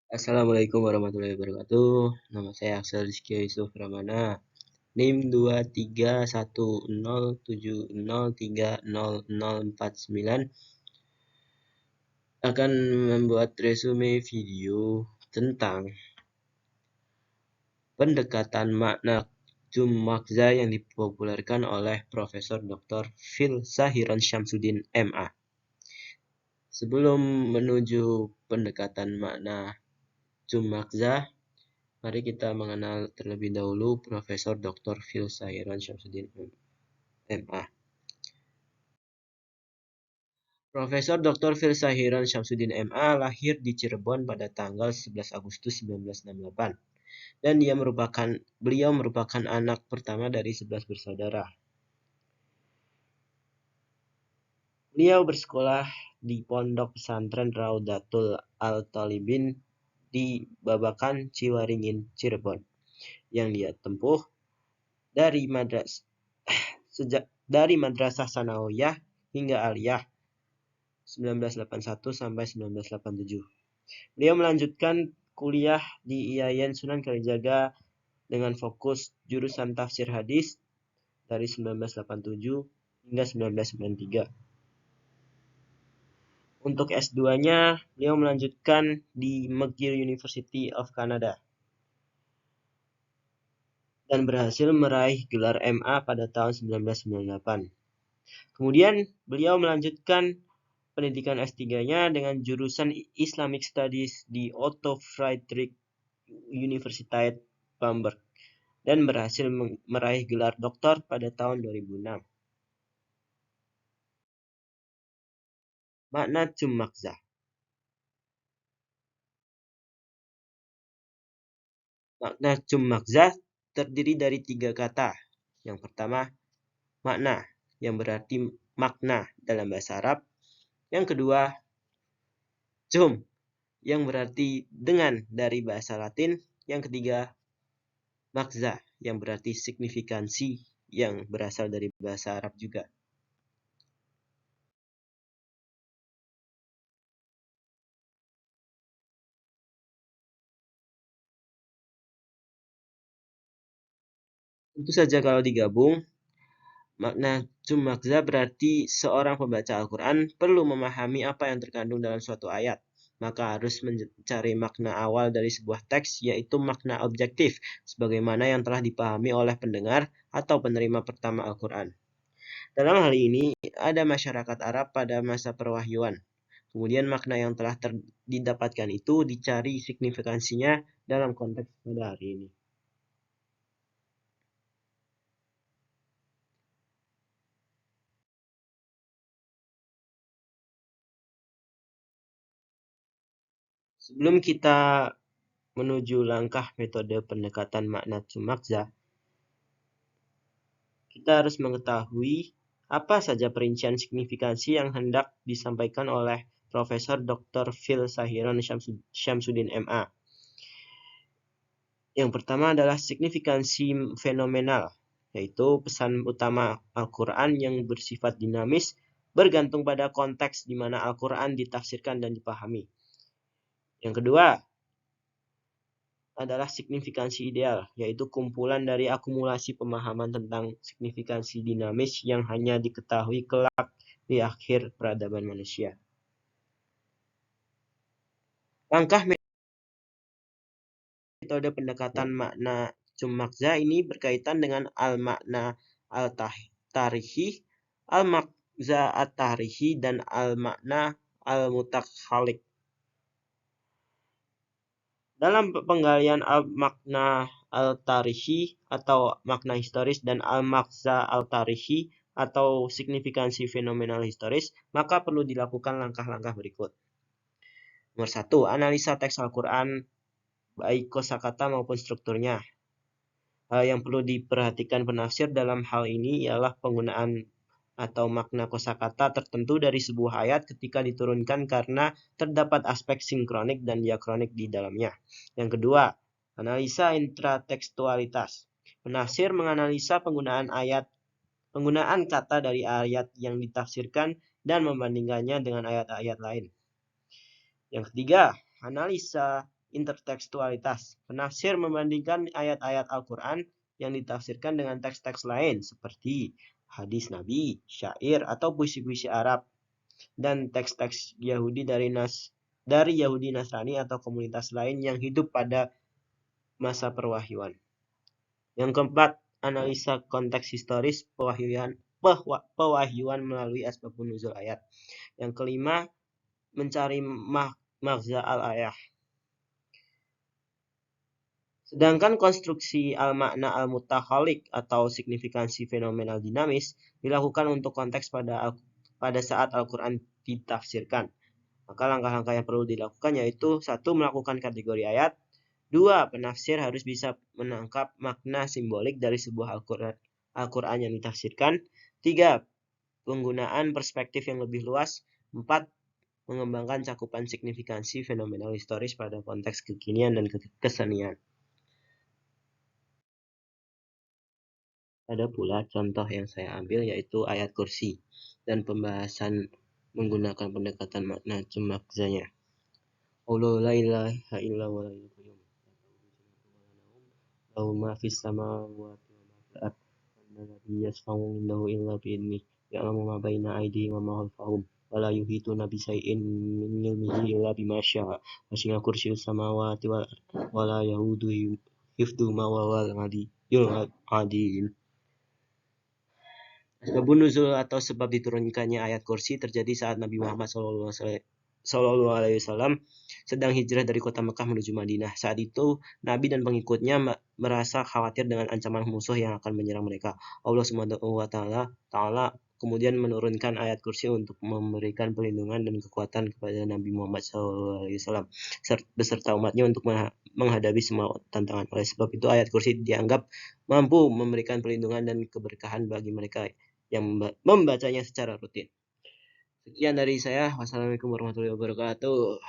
Assalamualaikum warahmatullahi wabarakatuh. Nama saya Axel Rizky Yusuf Ramana. NIM 2310703049 akan membuat resume video tentang pendekatan makna cum makza yang dipopulerkan oleh Profesor Dr. Phil Sahiran Syamsuddin MA. Sebelum menuju pendekatan makna cum makza, mari kita mengenal terlebih dahulu Profesor Dr. Phil Sahiran Syamsuddin MA. Profesor Dr. Phil Sahiran Syamsuddin MA lahir di Cirebon pada tanggal 11 Agustus 1968 dan beliau merupakan anak pertama dari 11 bersaudara. Beliau bersekolah di Pondok Pesantren Raudatul Al-Talibin di Babakan, Ciwaringin, Cirebon yang dia tempuh dari Madrasah Sanawiyah hingga Aliyah 1981 sampai 1987. Beliau melanjutkan kuliah di IAIN Sunan Kalijaga dengan fokus jurusan tafsir hadis dari 1987 hingga 1993. Untuk S2-nya, beliau melanjutkan di McGill University of Canada dan berhasil meraih gelar MA pada tahun 1998. Kemudian beliau melanjutkan pendidikan S3-nya dengan jurusan Islamic Studies di Otto Friedrich Universität Bamberg dan berhasil meraih gelar doktor pada tahun 2006. Makna cum makza. Makna cum makza terdiri dari 3 kata. Yang pertama, makna, yang berarti makna dalam bahasa Arab. Yang kedua, cum, yang berarti dengan dari bahasa Latin. Yang ketiga, makza, yang berarti signifikansi, yang berasal dari bahasa Arab juga. Tentu saja kalau digabung, makna cum makza berarti seorang pembaca Al-Quran perlu memahami apa yang terkandung dalam suatu ayat. Maka harus mencari makna awal dari sebuah teks, yaitu makna objektif, sebagaimana yang telah dipahami oleh pendengar atau penerima pertama Al-Quran. Dalam hal ini, ada masyarakat Arab pada masa perwahyuan. Kemudian makna yang telah didapatkan itu dicari signifikansinya dalam konteks pada hari ini. Sebelum kita menuju langkah metode pendekatan makna cum makza, kita harus mengetahui apa saja perincian signifikansi yang hendak disampaikan oleh Profesor Dr. Phil Sahiran Syamsuddin MA. Yang pertama adalah signifikansi fenomenal, yaitu pesan utama Al-Quran yang bersifat dinamis, bergantung pada konteks di mana Al-Quran ditafsirkan dan dipahami. Yang kedua adalah signifikansi ideal, yaitu kumpulan dari akumulasi pemahaman tentang signifikansi dinamis yang hanya diketahui kelak di akhir peradaban manusia. Langkah metode pendekatan makna cum makza ini berkaitan dengan al-makna al-tarihi, al-makza at-tarihi, dan al-makna al-mutakhalik. Dalam penggalian al-makna al-tarihi atau makna historis dan al-makza al-tarihi atau signifikansi fenomenal historis, maka perlu dilakukan langkah-langkah berikut. Nomor 1, analisa teks Al-Quran, baik kosakata maupun strukturnya. Hal yang perlu diperhatikan penafsir dalam hal ini ialah penggunaan atau makna kosakata tertentu dari sebuah ayat ketika diturunkan karena terdapat aspek sinkronik dan diakronik di dalamnya. Yang kedua, analisa intratekstualitas. Penafsir menganalisa penggunaan kata dari ayat yang ditafsirkan dan membandingkannya dengan ayat-ayat lain. Yang ketiga, analisa intertekstualitas. Penafsir membandingkan ayat-ayat Al-Quran yang ditafsirkan dengan teks-teks lain seperti hadis Nabi, syair, atau puisi-puisi Arab, dan teks-teks Yahudi dari Yahudi Nasrani atau komunitas lain yang hidup pada masa perwahyuan. Yang keempat, analisa konteks historis pewahyuan melalui asbab nuzul ayat. Yang kelima, mencari maghza al-ayah. Sedangkan konstruksi al-makna al-mutakhalik atau signifikansi fenomenal dinamis dilakukan untuk konteks pada saat Al-Quran ditafsirkan. Maka langkah-langkah yang perlu dilakukan yaitu 1. Melakukan kategori ayat. 2. Penafsir harus bisa menangkap makna simbolik dari sebuah Al-Quran yang ditafsirkan. 3. Penggunaan perspektif yang lebih luas. 4. Mengembangkan cakupan signifikansi fenomenal historis pada konteks kekinian dan kesenian. Ada pula contoh yang saya ambil yaitu ayat kursi dan pembahasan menggunakan pendekatan makna maghzanya. Allah la ilaha illa huwa al-hayyul qayyum. Lahu ma fis samawati wa ma fil ardh. Alladzi yashfa'u indahu illa bi'idhnihi. Ya'lamu ma baina aydihim wa ma khalfahum. Wa la yuhituna bi syai'in min ilmihi illa bima syaa. Wasi'a kursiyyus samawati wal ardh wa la yahuduhu hifdhuhuma wa huwal 'aliyyul 'azim. Asbabun nuzul atau sebab diturunkannya ayat kursi terjadi saat Nabi Muhammad SAW sedang hijrah dari kota Mekah menuju Madinah. Saat itu, Nabi dan pengikutnya merasa khawatir dengan ancaman musuh yang akan menyerang mereka. Allah Subhanahu wa Ta'ala kemudian menurunkan ayat kursi untuk memberikan perlindungan dan kekuatan kepada Nabi Muhammad SAW beserta umatnya untuk menghadapi semua tantangan. Oleh sebab itu, ayat kursi dianggap mampu memberikan perlindungan dan keberkahan bagi mereka yang membacanya secara rutin. Sekian dari saya. Wassalamualaikum warahmatullahi wabarakatuh.